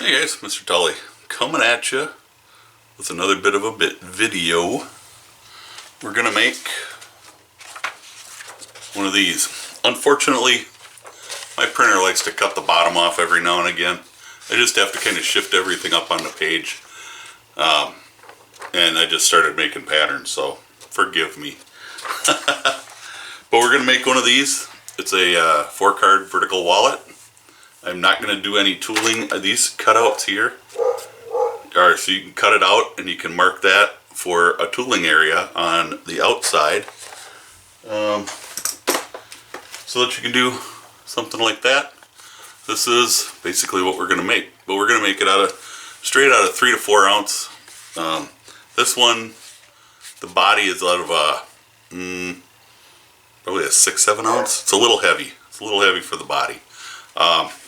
Hey guys, Mr. Tolly coming at you with another bit of a video. We're gonna make one of these. Unfortunately, my printer likes to cut the bottom off every now and again. I just have to kind of shift everything up on the page. And I just started making patterns, so forgive me. But we're gonna make one of these. It's a 4-card vertical wallet. I'm not going to do any tooling. These cutouts here are so you can cut it out and you can mark that for a tooling area on the outside, so that you can do something like that. This is basically what we're going to make, but we're going to make it straight out of 3 to 4 ounce. This one, the body is out of probably a 6-7 ounce. It's a little heavy. It's a little heavy for the body.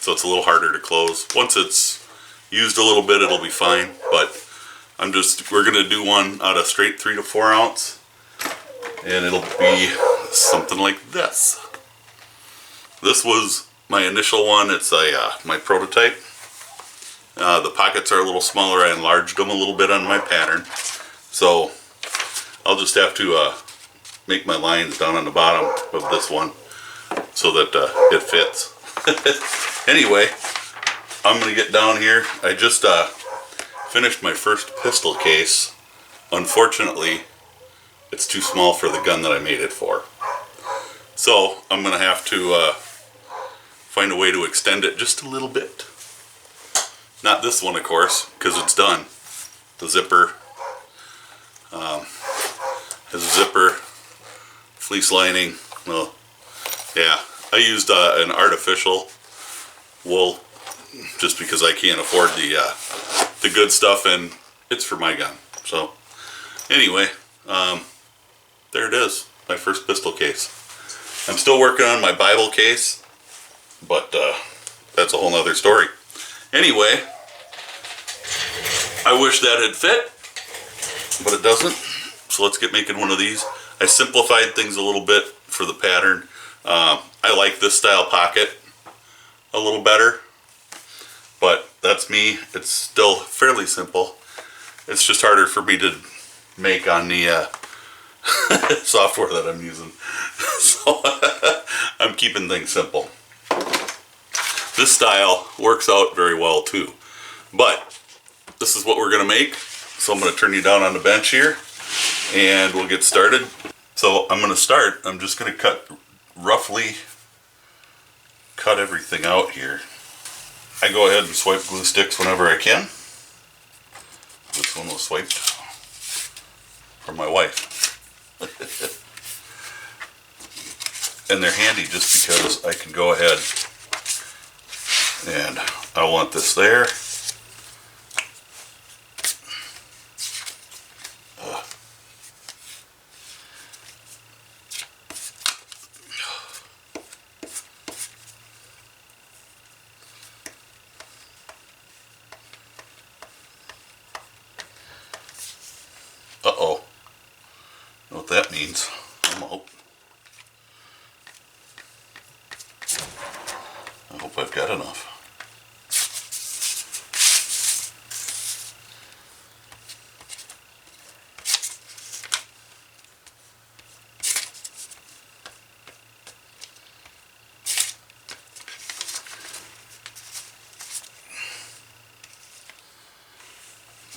So it's a little harder to close. Once it's used a little bit, it'll be fine, but we're going to do one out of straight 3 to 4 ounce, and it'll be something like this. This was my initial one. It's my prototype. The pockets are a little smaller. I enlarged them a little bit on my pattern, so I'll just have to make my lines down on the bottom of this one so that it fits. Anyway, I'm going to get down here. I just finished my first pistol case. Unfortunately, it's too small for the gun that I made it for. So I'm going to have to find a way to extend it just a little bit. Not this one, of course, because it's done. The zipper has a zipper, fleece lining. Well, yeah. I used an artificial wool just because I can't afford the good stuff, and it's for my gun. So anyway, there it is, my first pistol case. I'm still working on my Bible case, but that's a whole nother story. Anyway, I wish that had fit, but it doesn't. So let's get making one of these. I simplified things a little bit for the pattern. I like this style pocket a little better, but that's me. It's still fairly simple. It's just harder for me to make on the software that I'm using. So I'm keeping things simple. This style works out very well too, but this is what we're going to make. So I'm going to turn you down on the bench here and we'll get started. So I'm going to start. I'm just going to roughly cut everything out here. I go ahead and swipe glue sticks whenever I can. This one was swiped from my wife. And they're handy just because I can go ahead and I want this there. Uh-oh. Know what that means. I'm out. I hope I've got enough.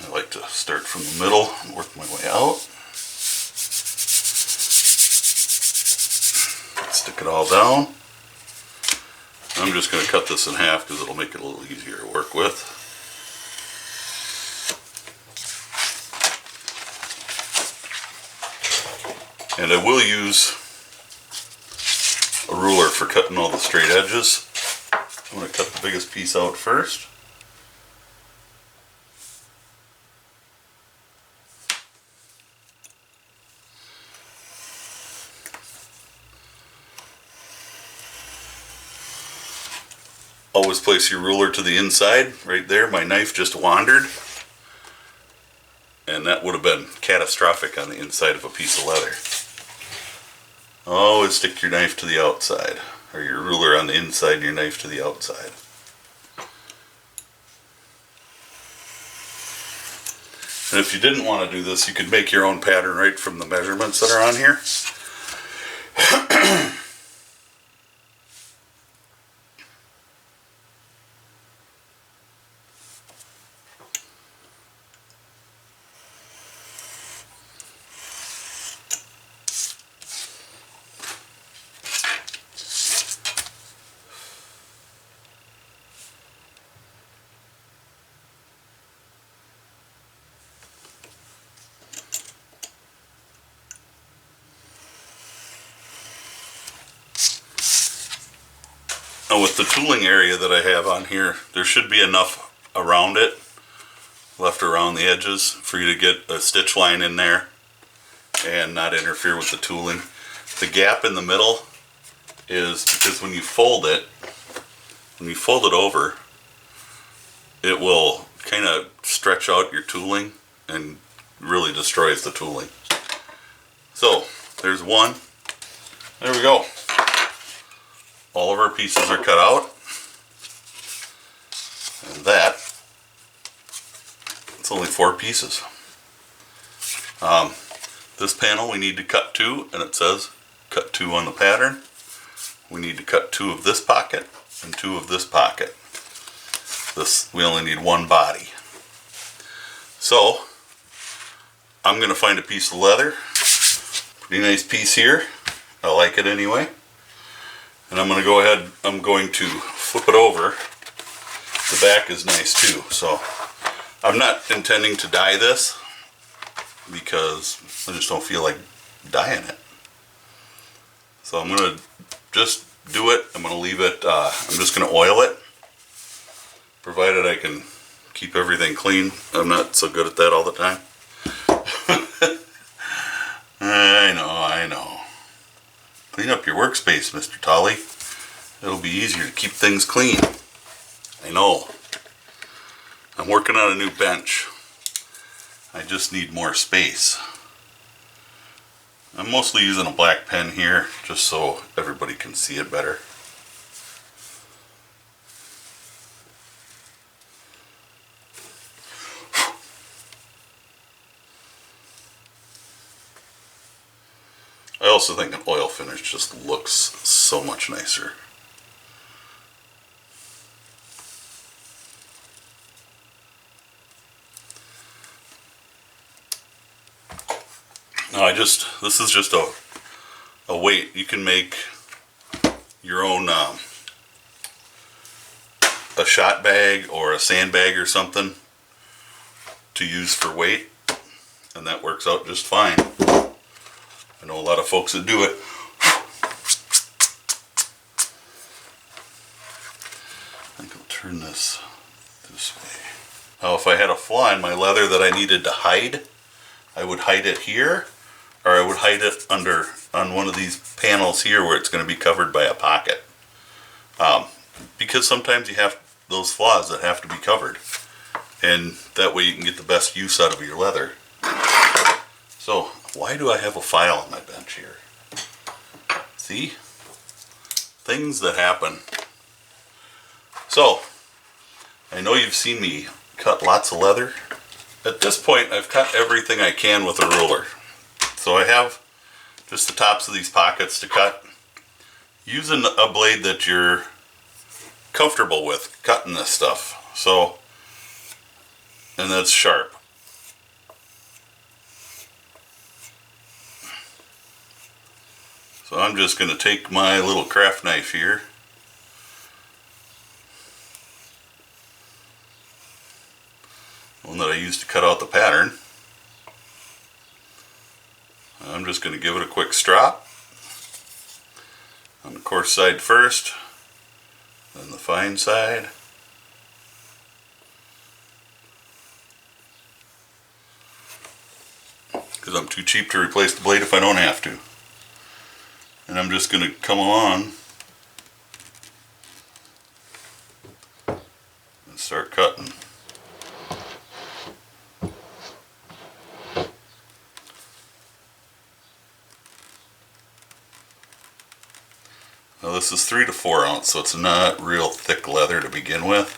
I like to start from the middle and work my way out. Stick it all down. I'm just going to cut this in half because it'll make it a little easier to work with. And I will use a ruler for cutting all the straight edges. I'm going to cut the biggest piece out first. Always place your ruler to the inside. Right there, my knife just wandered. And that would have been catastrophic on the inside of a piece of leather. Always stick your knife to the outside, or your ruler on the inside and your knife to the outside. And if you didn't want to do this, you could make your own pattern right from the measurements that are on here. Now with the tooling area that I have on here, there should be enough around it, left around the edges, for you to get a stitch line in there and not interfere with the tooling. The gap in the middle is because when you fold it over, it will kind of stretch out your tooling and really destroys the tooling. So there's one. There we go. All of our pieces are cut out, and that, it's only 4 pieces. This panel we need to cut 2, and it says cut 2 on the pattern. We need to cut 2 of this pocket and 2 of this pocket. We only need 1 body. So I'm going to find a piece of leather, pretty nice piece here, I like it anyway. And I'm going to go ahead, I'm going to flip it over. The back is nice too. So I'm not intending to dye this because I just don't feel like dyeing it. So I'm going to just do it. I'm going to leave it, I'm just going to oil it, provided I can keep everything clean. I'm not so good at that all the time. I know. Clean up your workspace, Mr. Tolly. It'll be easier to keep things clean. I know. I'm working on a new bench. I just need more space. I'm mostly using a black pen here, just so everybody can see it better. I also think an oil finish just looks so much nicer. No, this is just a weight. You can make your own a shot bag or a sandbag or something to use for weight, and that works out just fine. I know a lot of folks that do it. I think I'll turn this way. Now if I had a flaw in my leather that I needed to hide, I would hide it here, or I would hide it on one of these panels here where it's going to be covered by a pocket. Because sometimes you have those flaws that have to be covered, and that way you can get the best use out of your leather. So why do I have a file on my bench here? See? Things that happen. So, I know you've seen me cut lots of leather. At this point, I've cut everything I can with a ruler. So I have just the tops of these pockets to cut. Using a blade that you're comfortable with cutting this stuff. So, and that's sharp. So I'm just going to take my little craft knife here, one that I used to cut out the pattern. I'm just going to give it a quick strop on the coarse side first, then the fine side. Because I'm too cheap to replace the blade if I don't have to. And I'm just going to come along and start cutting. Now this is 3 to 4 ounce, so it's not real thick leather to begin with.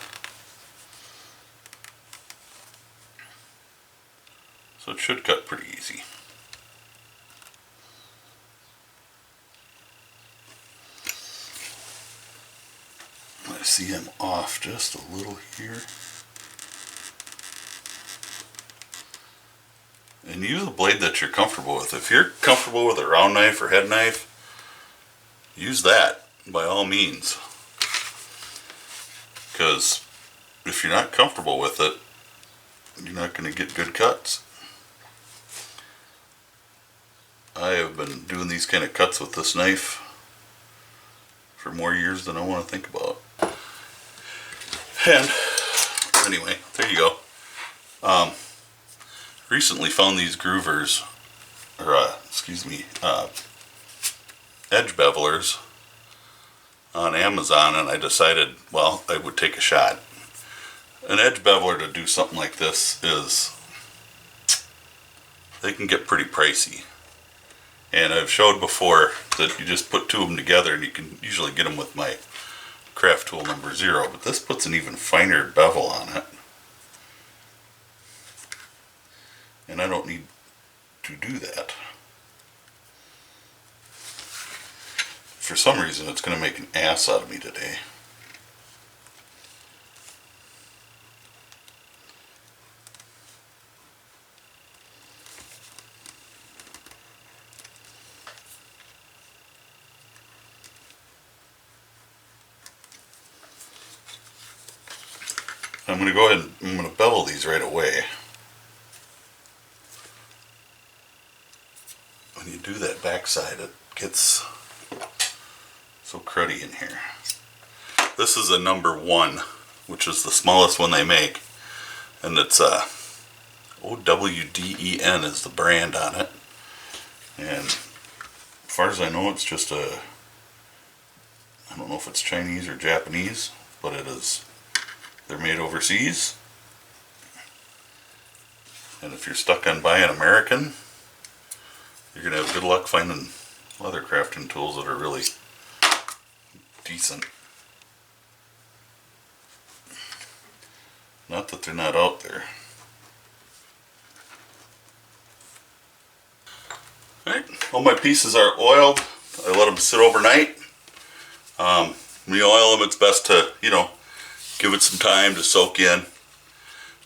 See, I'm off just a little here. And use a blade that you're comfortable with. If you're comfortable with a round knife or head knife, use that by all means. Because if you're not comfortable with it, you're not going to get good cuts. I have been doing these kind of cuts with this knife for more years than I want to think about. And anyway, there you go. Recently found these groovers, or edge bevelers on Amazon, and I decided, well, I would take a shot. An edge beveler to do something like this they can get pretty pricey. And I've showed before that you just put two of them together and you can usually get them with my craft tool number 0, but this puts an even finer bevel on it. And I don't need to do that. For some reason it's going to make an ass out of me today. I'm going to go ahead and I'm going to bevel these right away. When you do that backside, it gets so cruddy in here. This is a number 1, which is the smallest one they make, and it's OWDEN is the brand on it. And as far as I know, it's just I don't know if it's Chinese or Japanese, but it is. They're made overseas, and if you're stuck on buying American, you're going to have good luck finding leather crafting tools that are really decent. Not that they're not out there. Alright, all my pieces are oiled. I let them sit overnight. When you oil them, it's best to, give it some time to soak in.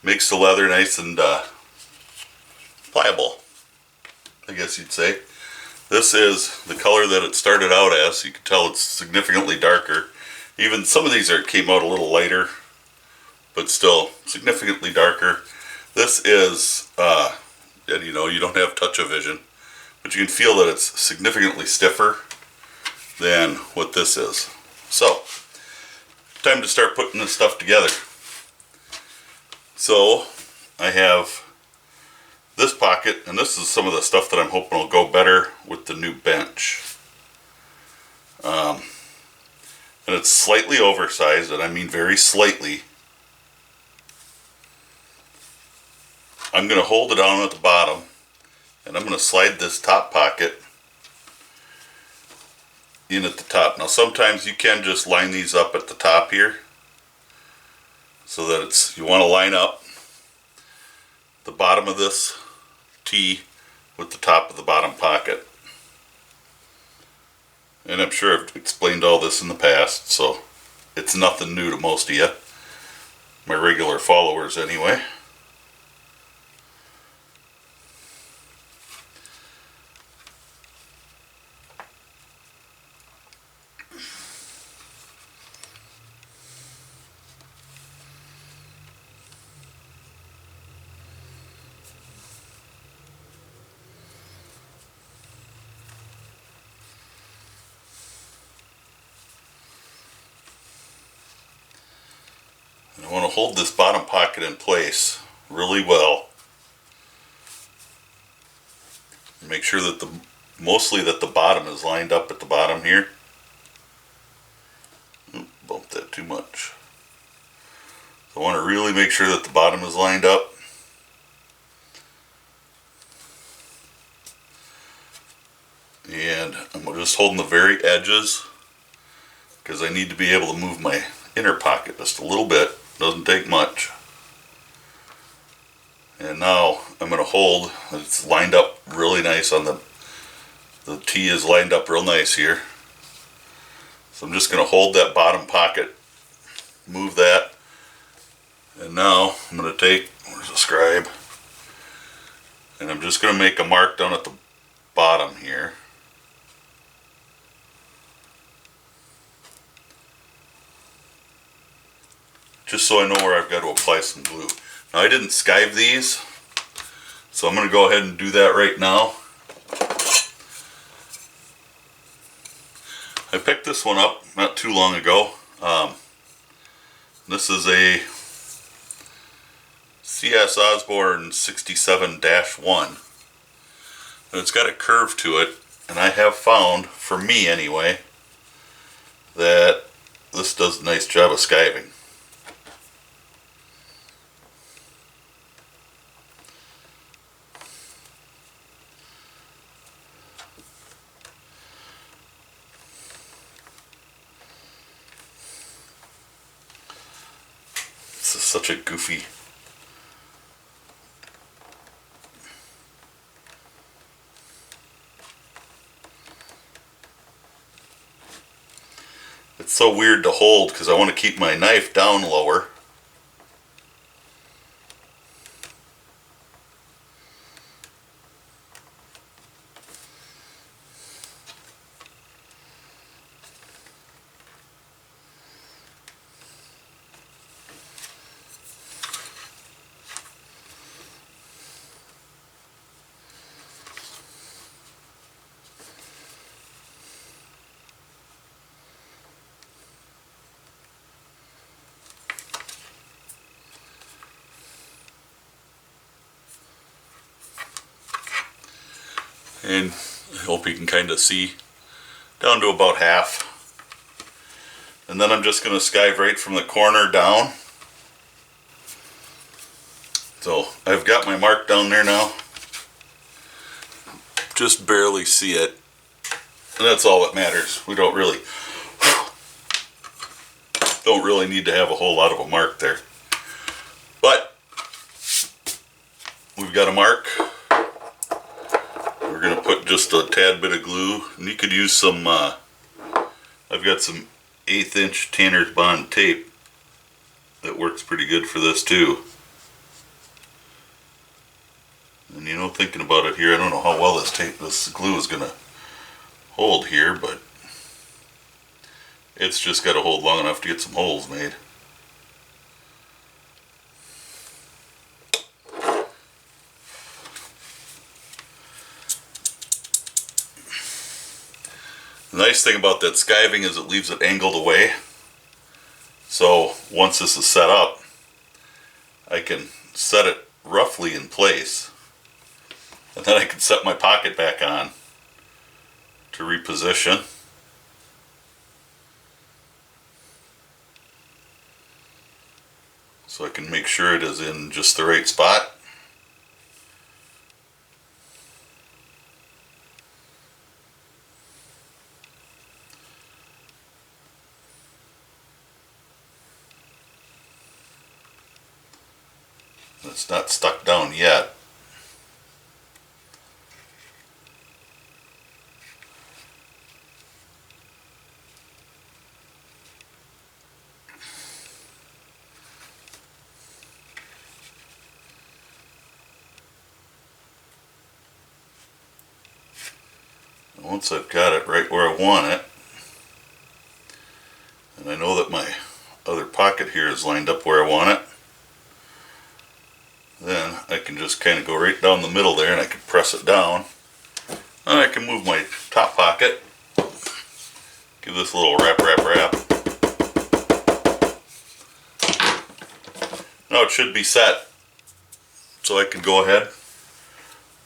Makes the leather nice and pliable, I guess you'd say. This is the color that it started out as. You can tell it's significantly darker. Even some of these came out a little lighter, but still significantly darker. This is, and you don't have touch-o-vision, but you can feel that it's significantly stiffer than what this is. So, time to start putting this stuff together. So, I have this pocket, and this is some of the stuff that I'm hoping will go better with the new bench. And it's slightly oversized, and I mean very slightly. I'm going to hold it down at the bottom, and I'm going to slide this top pocket in at the top. Now sometimes you can just line these up at the top here, so that you want to line up the bottom of this T with the top of the bottom pocket. And I'm sure I've explained all this in the past, so it's nothing new to most of you, my regular followers anyway. I want to hold this bottom pocket in place really well. Make sure that mostly that the bottom is lined up at the bottom here. Bump that too much. So I want to really make sure that the bottom is lined up. And I'm just holding the very edges because I need to be able to move my inner pocket just a little bit. Doesn't take much. And now I'm going to hold. It's lined up really nice on the T is lined up real nice here. So I'm just going to hold that bottom pocket move that. And now I'm going to take, where's the scribe? And I'm just going to make a mark down at the bottom here. Just so I know where I've got to apply some glue. Now I didn't skive these, so I'm going to go ahead and do that right now. I picked this one up not too long ago. This is a CS Osborne 67-1. And it's got a curve to it, and I have found, for me anyway, that this does a nice job of skiving. This is such a goofy. It's so weird to hold because I want to keep my knife down lower. And I hope you can kind of see down to about half. And then I'm just going to skive right from the corner down. So I've got my mark down there now. Just barely see it. And that's all that matters. We don't really need to have a whole lot of a mark there. But we've got a mark. We're going to put just a tad bit of glue, and you could use some, I've got some 1/8 inch Tanner's Bond tape that works pretty good for this too. And you know, thinking about it here, I don't know how well this glue is going to hold here, but it's just got to hold long enough to get some holes made. The nice thing about that skiving is it leaves it angled away. So once this is set up, I can set it roughly in place. And then I can set my pocket back on to reposition. So I can make sure it is in just the right spot. It's not stuck down yet. Once I've got it right where I want it, and I know that my other pocket here is lined up where I want it, then I can just kind of go right down the middle there and I can press it down. And I can move my top pocket, give this a little wrap. Now it should be set. So I can go ahead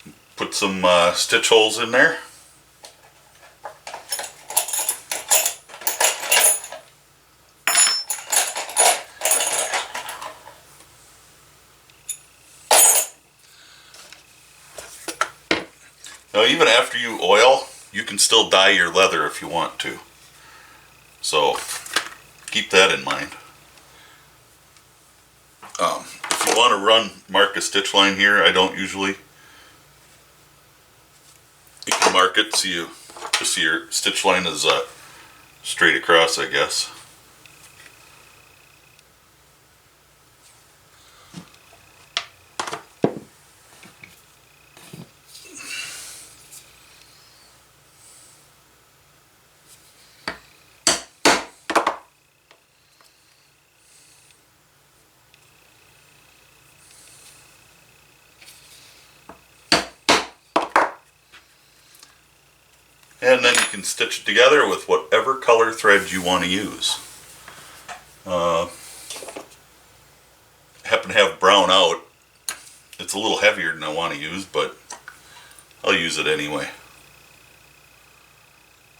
and put some stitch holes in there. Now even after you oil, you can still dye your leather if you want to. So keep that in mind. If you want to mark a stitch line here, I don't usually. You can mark it so you just see your stitch line is straight across, I guess. And then you can stitch it together with whatever color thread you want to use. Happen to have brown out. It's a little heavier than I want to use, but I'll use it anyway.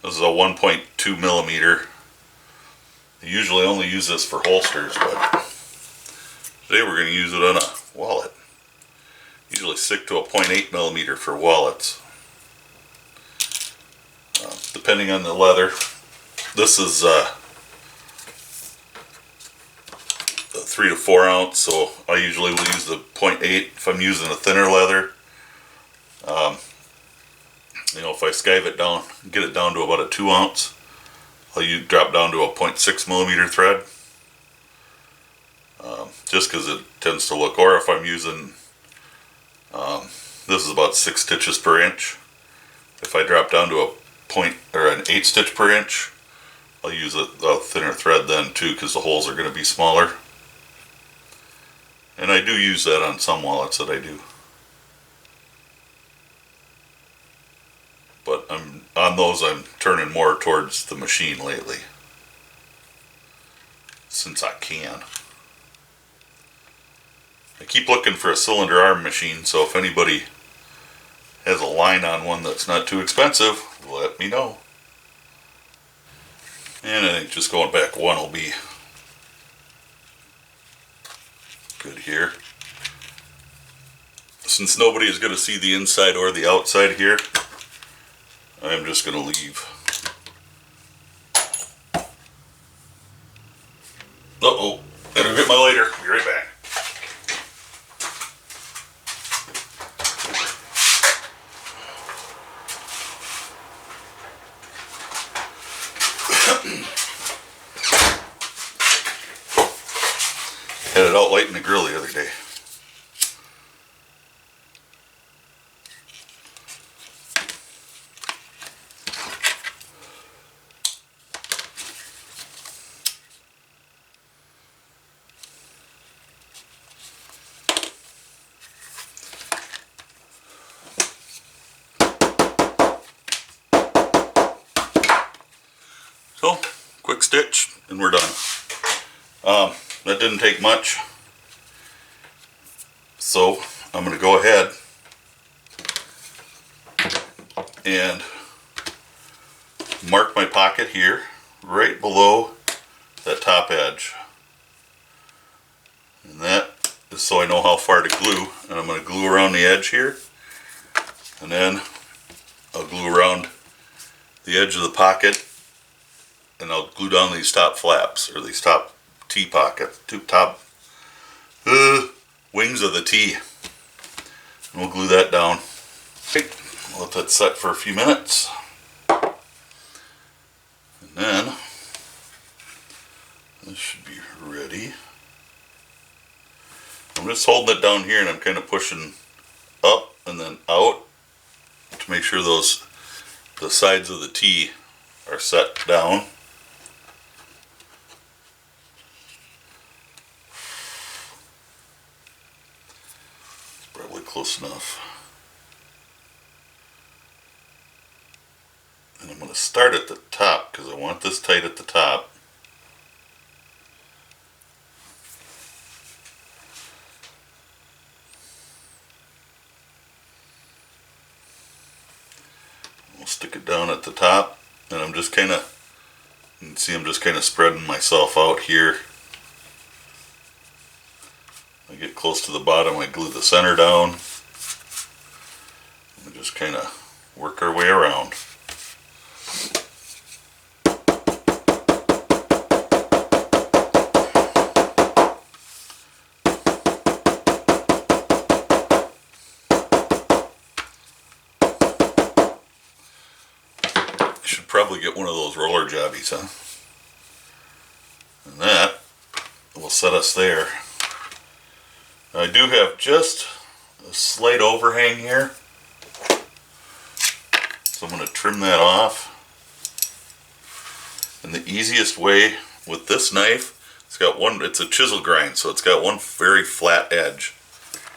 This is a 1.2 millimeter. I usually only use this for holsters, but today we're going to use it on a wallet. Usually stick to a 0.8 millimeter for wallets. Depending on the leather. This is a 3 to 4 ounce, so I usually will use the 0.8 if I'm using a thinner leather. You know, if I skive it down, get it down to about a 2 ounce, I'll drop down to a 0.6 millimeter thread. Just because it tends to look, or if I'm using, this is about 6 stitches per inch. If I drop down to a an 8 stitch per inch, I'll use a thinner thread then too, because the holes are going to be smaller. And I do use that on some wallets that I do. But on those I'm turning more towards the machine lately, since I can. I keep looking for a cylinder arm machine, so if anybody has a line on one that's not too expensive, let me know. And I think just going back one will be good here. Since nobody is going to see the inside or the outside here, I'm just going to leave. Uh-oh, gotta get my lighter. Be right back. Had it out light in the grill the other day. So, quick stitch and we're done. That didn't take much. So, I'm going to go ahead and mark my pocket here, right below that top edge. And that is so I know how far to glue. And I'm going to glue around the edge here. And then I'll glue around the edge of the pocket. And I'll glue down these top flaps, or these top T pockets, top wings of the T. And we'll glue that down. Okay, let that set for a few minutes. And then, this should be ready. I'm just holding it down here and I'm kind of pushing up and then out to make sure the sides of the T are set down. Probably close enough. And I'm going to start at the top because I want this tight at the top. We'll stick it down at the top, and I'm just kind of, you can see I'm just kind of spreading myself out here. I get close to the bottom, I glue the center down, and just kind of work our way around. I should probably get one of those roller jobbies, huh? And that will set us there. I do have just a slight overhang here, so I'm going to trim that off. And the easiest way with this knife, it's a chisel grind, so it's got one very flat edge.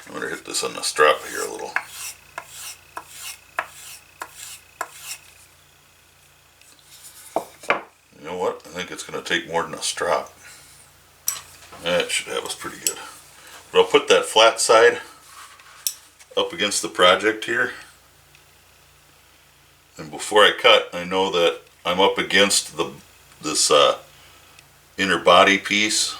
I'm going to hit this on the strap here a little. You know what? I think it's going to take more than a strop. That was pretty good. But I'll put that flat side up against the project here. And before I cut, I know that I'm up against this inner body piece.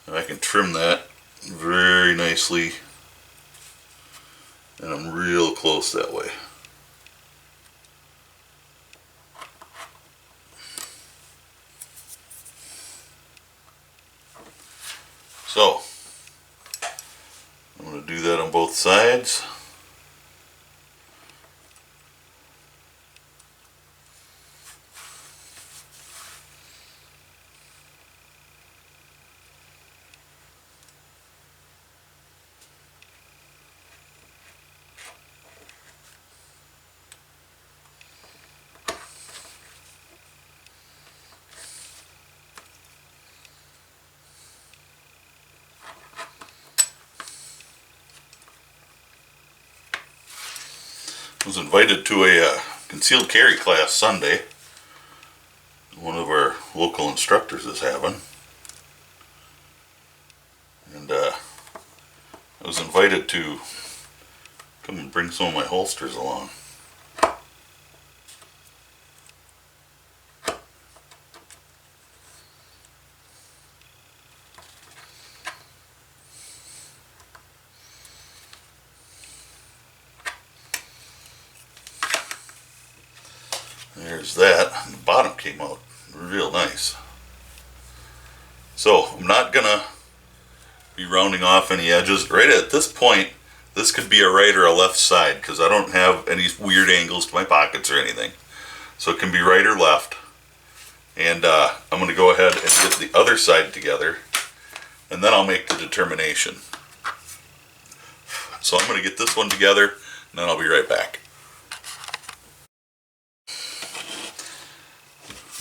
And I can trim that very nicely. And I'm real close that way. So, I'm going to do that on both sides. I was invited to a concealed carry class Sunday. One of our local instructors is having. And I was invited to come and bring some of my holsters along. There's that. The bottom came out real nice. So I'm not gonna be rounding off any edges. Right at this point, this could be a right or a left side because I don't have any weird angles to my pockets or anything. So it can be right or left. And I'm gonna go ahead and get the other side together, and then I'll make the determination. So I'm gonna get this one together, and then I'll be right back.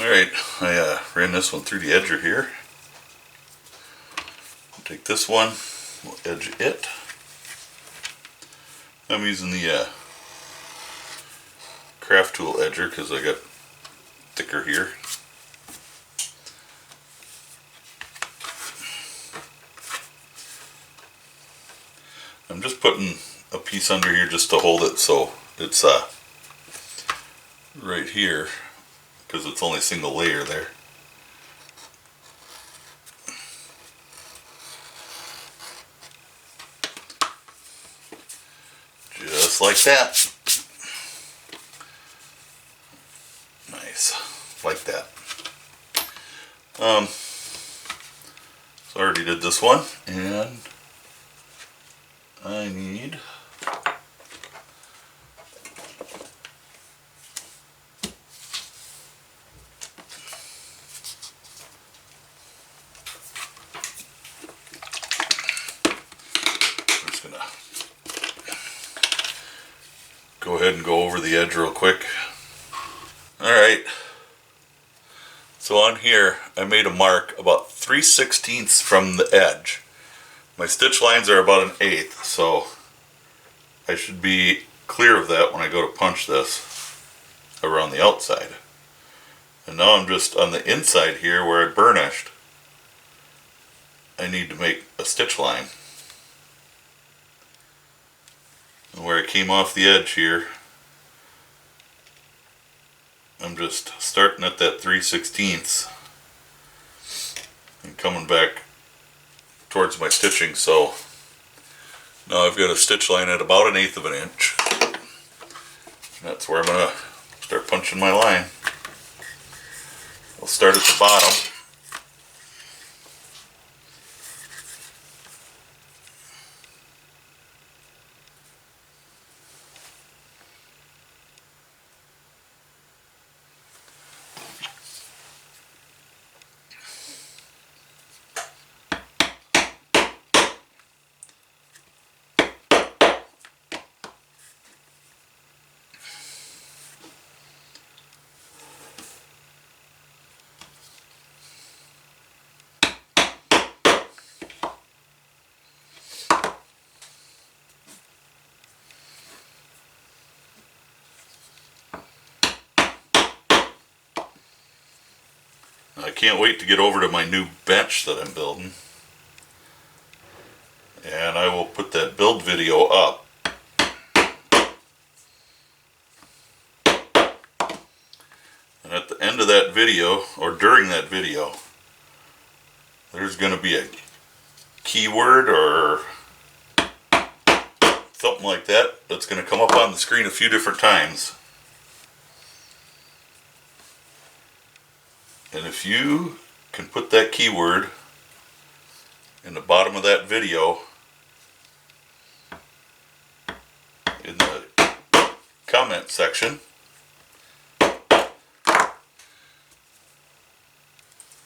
Alright, I ran this one through the edger here. Take this one, we'll edge it. I'm using the craft tool edger because I got thicker here. I'm just putting a piece under here just to hold it so it's right here, because it's only a single layer there. Just like that. Nice. Like that. So I already did this one, and I need go ahead and go over the edge real quick. Alright, so on here I made a mark about 3/16 from the edge. My stitch lines are about 1/8, so I should be clear of that when I go to punch this around the outside. And now I'm just on the inside here where I burnished. I need to make a stitch line. And where it came off the edge here, I'm just starting at that 3/16 and coming back towards my stitching. So now I've got a stitch line at about 1/8 of an inch. And that's where I'm going to start punching my line. I'll start at the bottom. I can't wait to get over to my new bench that I'm building. And I will put that build video up. And at the end of that video, or during that video, there's going to be a keyword or something like that that's going to come up on the screen a few different times. And if you can put that keyword in the bottom of that video, in the comment section,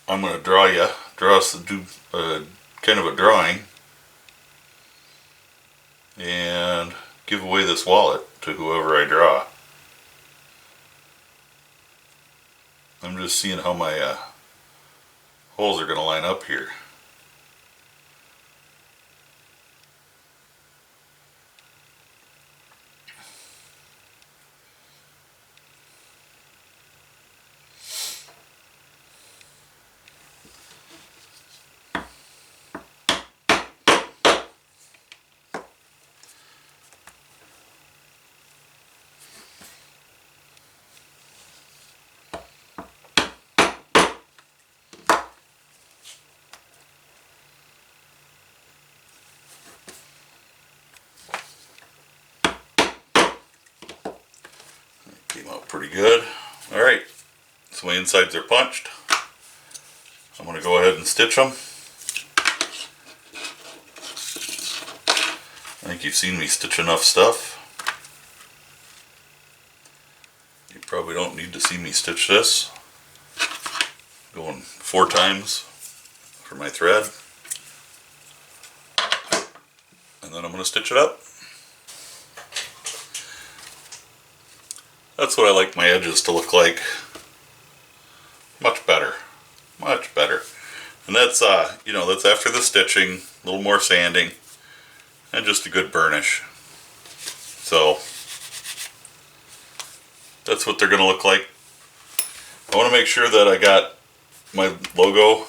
I'm going to draw us do kind of a drawing and give away this wallet to whoever I draw. I'm just seeing how my holes are going to line up here. Came out pretty good. Alright, so my insides are punched. I'm going to go ahead and stitch them. I think you've seen me stitch enough stuff. You probably don't need to see me stitch this. Going 4 times for my thread. And then I'm going to stitch it up. That's what I like my edges to look like. Much better. Much better. And that's, that's after the stitching, a little more sanding, and just a good burnish. So, that's what they're going to look like. I want to make sure that I got my logo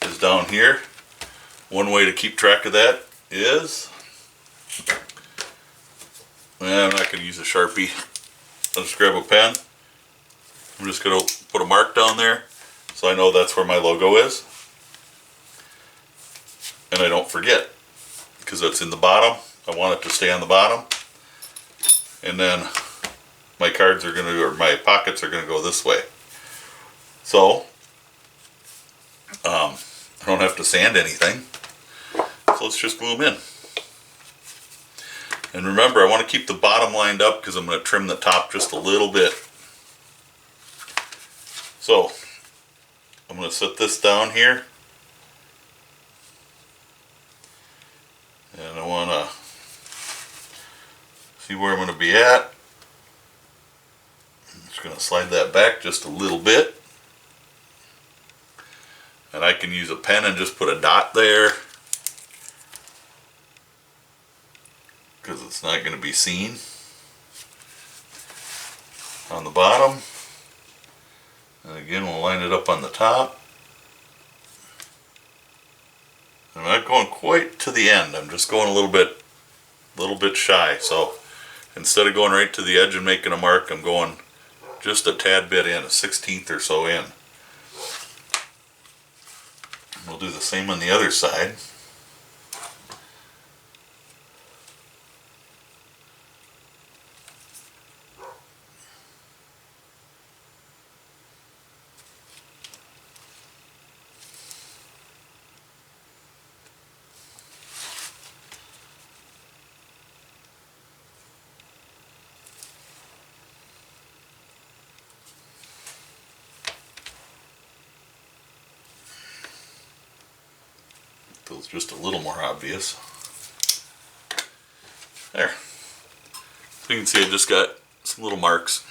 is down here. One way to keep track of that is, I'm not going to use a Sharpie. I'll just grab a pen. I'm just going to put a mark down there so I know that's where my logo is. And I don't forget, because that's in the bottom. I want it to stay on the bottom. And then my cards are going to, or my pockets are going to go this way. So, I don't have to sand anything. So let's just glue them in. And remember, I want to keep the bottom lined up because I'm going to trim the top just a little bit. So, I'm going to set this down here. And I want to see where I'm going to be at. I'm just going to slide that back just a little bit. And I can use a pen and just put a dot there, because it's not going to be seen on the bottom. And again, we'll line it up on the top. I'm not going quite to the end. I'm just going a little bit shy. So instead of going right to the edge and making a mark, I'm going just a tad bit in, a 1/16 or so in. We'll do the same on the other side. Feels just a little more obvious. There. So you can see I just got some little marks.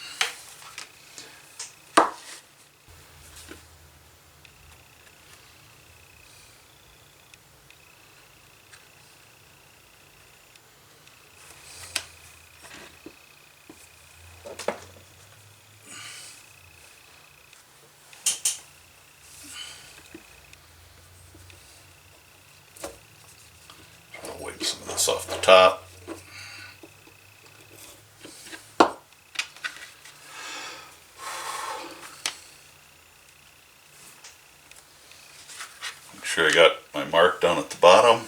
top. Make sure I got my mark down at the bottom.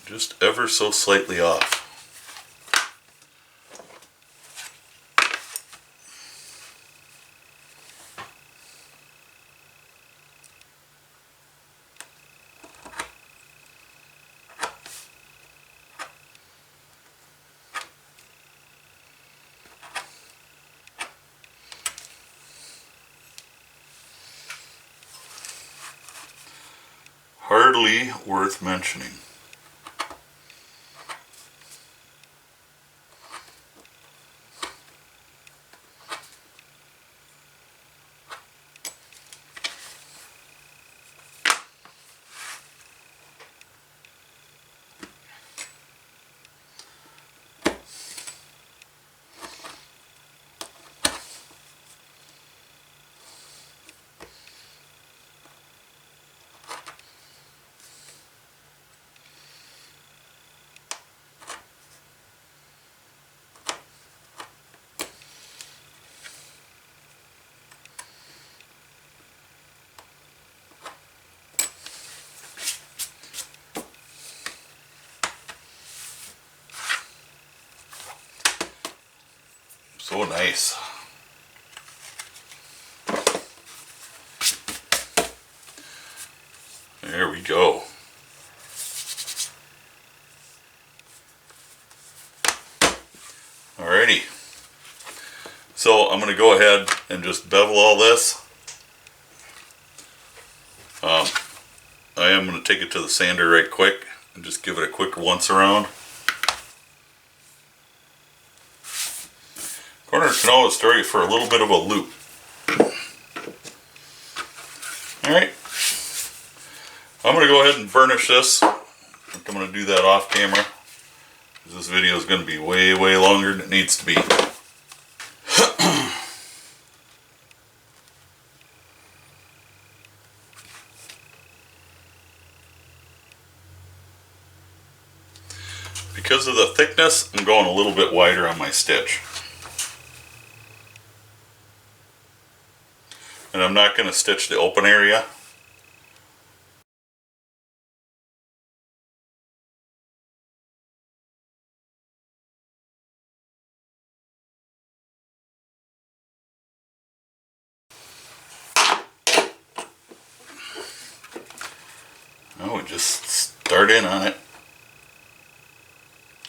Just ever so slightly off. Hardly worth mentioning. So nice. There we go. Alrighty. So I'm going to go ahead and just bevel all this. I am going to take it to the sander right quick and just give it a quick once around. Corners can always throw you for a little bit of a loop. Alright. I'm going to go ahead and burnish this. I think I'm going to do that off camera, because this video is going to be way longer than it needs to be. Because of the thickness, I'm going a little bit wider on my stitch. And I'm not going to stitch the open area. Now we just start in on it.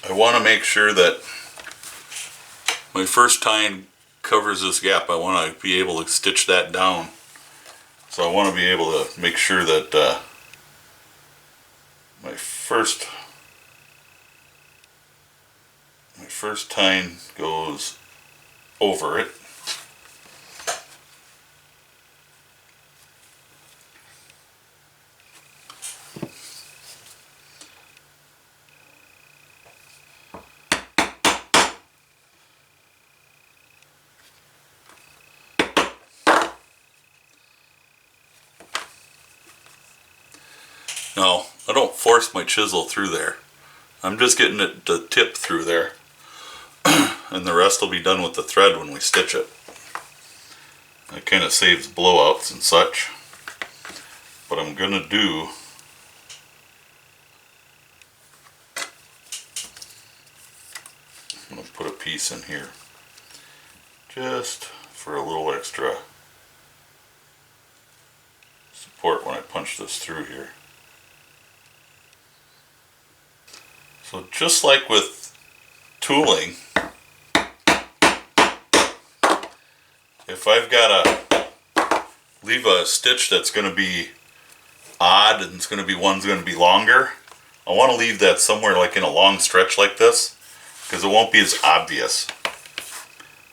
I want to make sure that my first tying covers this gap. I want to be able to stitch that down. So I want to be able to make sure that my first tying goes over it. Now, I don't force my chisel through there. I'm just getting it to tip through there. And the rest will be done with the thread when we stitch it. That kind of saves blowouts and such. What I'm going to do, I'm going to put a piece in here just for a little extra support when I punch this through here. So just like with tooling, if I've got to leave a stitch that's going to be odd and it's going to be one's going to be longer, I want to leave that somewhere like in a long stretch like this, because it won't be as obvious.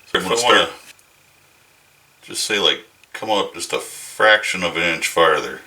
So I'm going to start, just say like come out just a fraction of an inch farther.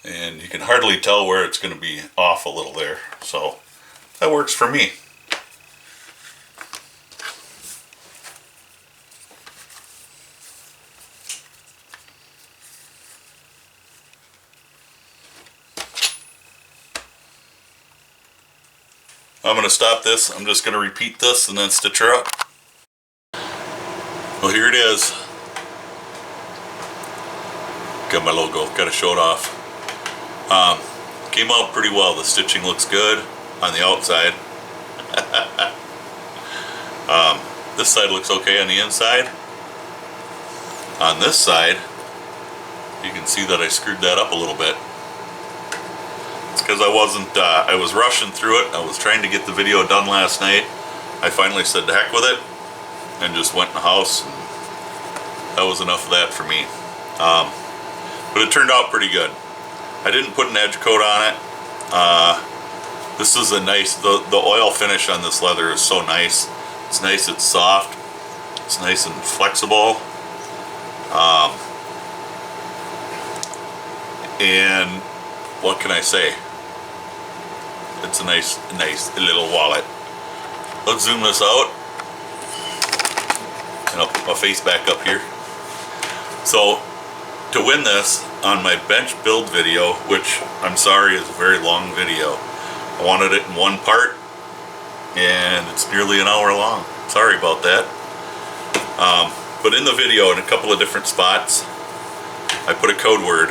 And you can hardly tell where it's going to be off a little there, so that works for me. I'm going to stop this. I'm just going to repeat this and then stitch her up. Well, here it is. Got my logo. Got to show it off. Came out pretty well. The stitching looks good on the outside. This side looks okay on the inside. On this side, you can see that I screwed that up a little bit. It's because I was rushing through it. I was trying to get the video done last night. I finally said to heck with it and just went in the house, and that was enough of that for me. But it turned out pretty good. I didn't put an edge coat on it. This is a nice, the oil finish on this leather is so nice. It's nice, it's soft, it's nice and flexible. And what can I say? It's a nice little wallet. Let's zoom this out. And I'll put my face back up here. So, to win this on my bench build video, which I'm sorry is a very long video, I wanted it in one part, and it's nearly an hour long. Sorry about that. But in the video, in a couple of different spots, I put a code word.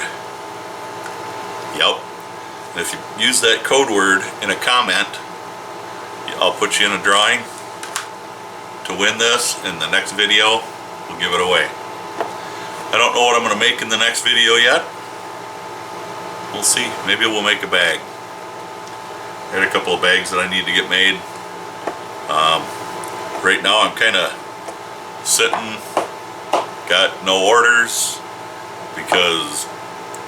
Yep. And if you use that code word in a comment, I'll put you in a drawing to win this. In the next video, we'll give it away. I don't know what I'm going to make in the next video yet. We'll see. Maybe we'll make a bag. I got a couple of bags that I need to get made. Right now I'm kind of sitting, got no orders because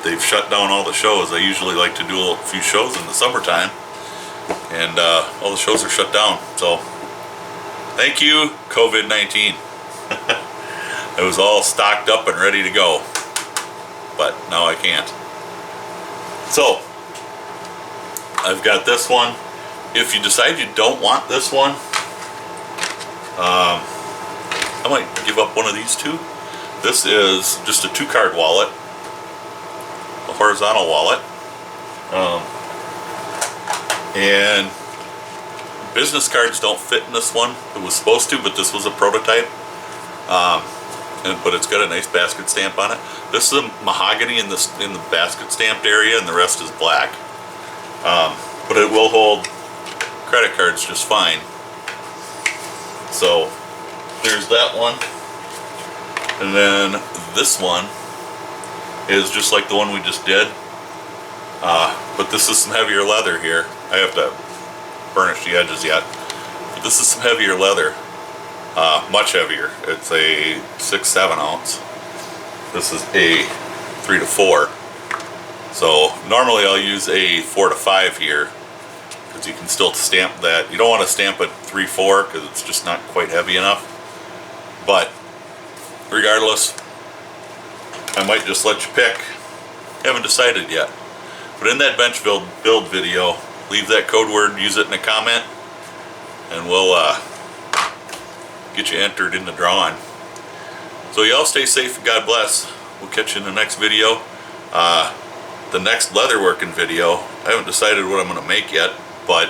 they've shut down all the shows. I usually like to do a few shows in the summertime, and all the shows are shut down. So thank you, COVID-19. It was all stocked up and ready to go, but now I can't. So I've got this one. If you decide you don't want this one, I might give up one of these two. This is just a 2-card wallet, a horizontal wallet, and business cards don't fit in this one. It was supposed to, but this was a prototype. But it's got a nice basket stamp on it. This is a mahogany in the basket stamped area, and the rest is black. But it will hold credit cards just fine. So there's that one. And then this one is just like the one we just did. But this is some heavier leather here. I have to burnish the edges yet. But this is some heavier leather. Much heavier. It's a 6-7 ounce. This is a 3 to 4. So normally I'll use a 4 to 5 here, because you can still stamp that. You don't want to stamp it 3-4 because it's just not quite heavy enough. But regardless, I might just let you pick. Haven't decided yet. But in that bench build video, leave that code word, use it in a comment, and we'll get you entered in the drawing. So y'all stay safe and God bless. We'll catch you in the next video. The next leatherworking video, I haven't decided what I'm going to make yet, but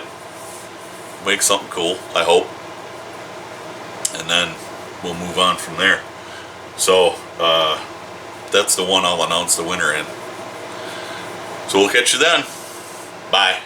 make something cool, I hope. And then we'll move on from there. So that's the one I'll announce the winner in. So we'll catch you then. Bye.